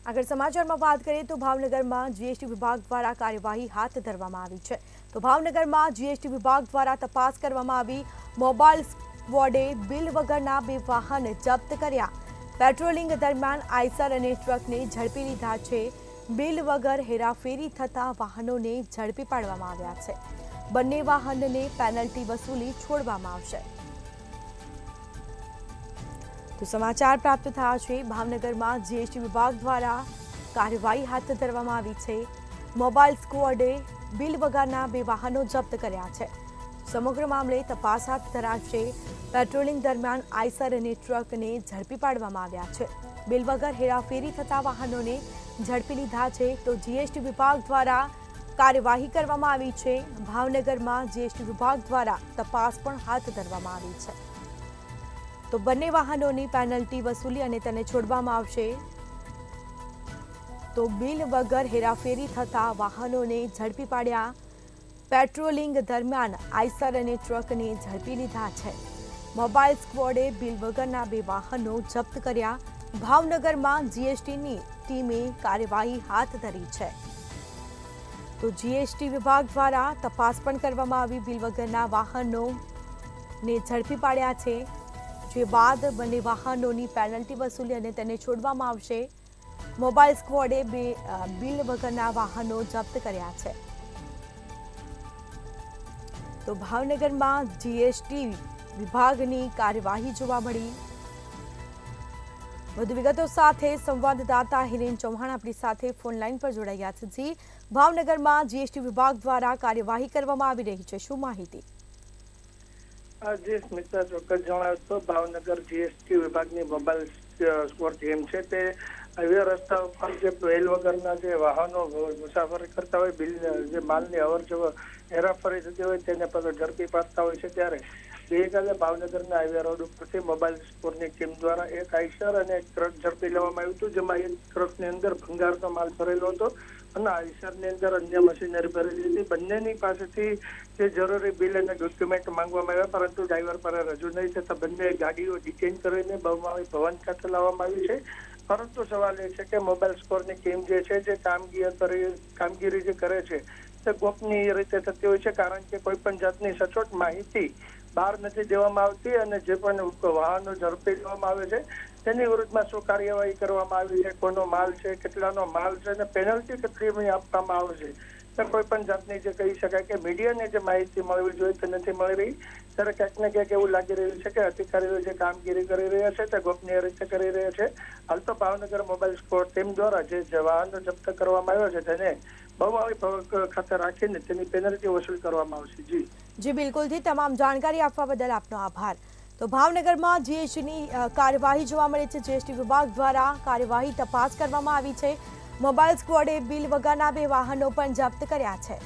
આગળ સમાચારમાં વાત કરીએ તો ભાવનગરમાં જીએસટી વિભાગ દ્વારા કાર્યવાહી હાથ ધરવામાં આવી છે। તો ભાવનગરમાં જીએસટી વિભાગ દ્વારા તપાસ કરવામાં આવી। મોબાઈલ સ્ક્વોડે બિલ વગરના 2 વાહન જપ્ત કર્યા। પેટ્રોલિંગ દરમિયાન આઈસર અને ટ્રકને ઝડપી લીધા છે। બિલ વગર હેરાફેરી થતા વાહનોને ઝડપી પાડવામાં આવ્યા છે। બંને વાહનને પેનલ્ટી વસૂલી છોડવામાં આવશે। તો સમાચાર પ્રાપ્ત થયા છે ભાવનગરમાં જીએસટી વિભાગ દ્વારા કાર્યવાહી હાથ ધરવામાં આવી છે। મોબાઈલ સ્ક્વોડે બિલ વગરના 2 વાહનો જપ્ત કર્યા છે। સમગ્ર મામલે તપાસ હાથ ધરાશે। પેટ્રોલિંગ દરમિયાન આઈસર અને ટ્રકને ઝડપી પાડવામાં આવ્યા છે। બિલ વગર હેરાફેરી થતા વાહનોને ઝડપી લીધા છે। તો જીએસટી વિભાગ દ્વારા કાર્યવાહી કરવામાં આવી છે। ભાવનગરમાં જીએસટી વિભાગ દ્વારા તપાસ પણ હાથ ધરવામાં આવી છે। તો બંને વાહનોની પેનલ્ટી વસૂલી અને તેને છોડવામાં આવશે। તો બિલ વગર હેરાફેરી થતા વાહનોને ઝડપી પાડ્યા। પેટ્રોલિંગ દરમિયાન આઈસર અને ટ્રકને ઝડપી લીધા છે। મોબાઈલ સ્ક્વોડે બિલ વગરના 2 વાહનો જપ્ત કર્યા। ભાવનગરમાં જીએસટીની ટીમે કાર્યવાહી હાથ ધરી છે। તો જીએસટી વિભાગ દ્વારા તપાસ પણ કરવામાં આવી। બિલ વગરના વાહનોને ઝડપી પાડ્યા છે। જે બાદ બંને વાહનોની પેનલ્ટી વસૂલી અને તેને છોડવામાં આવશે। મોબાઈલ સ્ક્વોડે 2 બિલ વગરના વાહનો જપ્ત કર્યા છે। તો ભાવનગરમાં જીએસટી વિભાગની કાર્યવાહી જોવા મળી। વધુ વિગતો સાથે સંવાદદાતા હિરેન ચૌહાણ આપણી સાથે ફોન લાઈન પર જોડાયા છે। જી, ભાવનગરમાં જીએસટી વિભાગ દ્વારા કાર્યવાહી કરવામાં આવી રહી છે, શું માહિતી? જી સ્મિતા, ચોક્કસ જણાવ્યું તો ભાવનગર જીએસટી વિભાગની મોબાઈલ સ્ક્વોડ ટીમ છે તે હાઈવે રસ્તા ઉપર જે બેલ વગરના જે વાહનો મુસાફરી કરતા હોય, બિલ જે માલની અવર જવર હેરાફેરી થતી હોય તેને પગલે ઝડપી પાડતા હોય છે। ત્યારે ગઈકાલે ભાવનગરના હાઈવે રોડ ઉપરથી મોબાઈલ સ્ક્વોડની ટીમ દ્વારા એક આઈસર અને એક ટ્રક ઝડપી લેવામાં આવ્યું હતું, જેમાં એક ટ્રકની અંદર ભંગારનો માલ ભરેલો હતો અને આઈસરની અંદર અન્ય મશીનરી ભરેલી હતી। બંનેની પાસેથી જે જરૂરી બિલ અને ડોક્યુમેન્ટ માંગવામાં આવ્યા, પરંતુ ડ્રાઈવર પર રજૂ નહીં થતા બંને ગાડીઓ ડિટેન કરીને બહુમાળી ભવન ખાતે લાવવામાં આવી છે। પરંતુ સવાલ એ છે કે મોબાઈલ સ્ક્વોડની ટીમ જે છે જે કામગીરી જે કરે છે તે ગોપનીય રીતે થતી હોય છે, કારણ કે કોઈ પણ જાતની સચોટ માહિતી બહાર નથી દેવામાં આવતી અને જે પણ વાહનો ઝડપી લેવામાં આવે છે તેની વિરુદ્ધમાં શું કાર્યવાહી કરવામાં આવી છે, કોનો માલ છે, કેટલાનો માલ છે અને પેનલ્ટી કેટલી આપવામાં આવે છે, કોઈ પણ જાતની જે કહી શકાય કે મીડિયાને જે માહિતી મળવી જોઈએ તે નથી મળી રહી। ત્યારે ક્યાંક ને ક્યાંક એવું લાગી રહ્યું છે કે અધિકારીઓ જે કામગીરી કરી રહ્યા છે તે ગોપનીય રીતે કરી રહ્યા છે। હાલ તો ભાવનગર મોબાઈલ સ્ક્વોડ ટીમ દ્વારા જે વાહનો જપ્ત કરવામાં આવ્યો છે તેને બહુમાળી ખાતે રાખીને તેની પેનલ્ટી વસૂલ કરવામાં આવશે। જી બિલકુલથી તમામ જાણકારી આપવા બદલ આપનો આભાર। તો ભાવનગરમાં જીએસટીની કાર્યવાહી જોવા મળી છે। જીએસટી વિભાગ દ્વારા કાર્યવાહી તપાસ કરવામાં આવી છે। મોબાઈલ સ્ક્વોડે બિલ વગરના 2 વાહનો પણ જપ્ત કર્યા છે।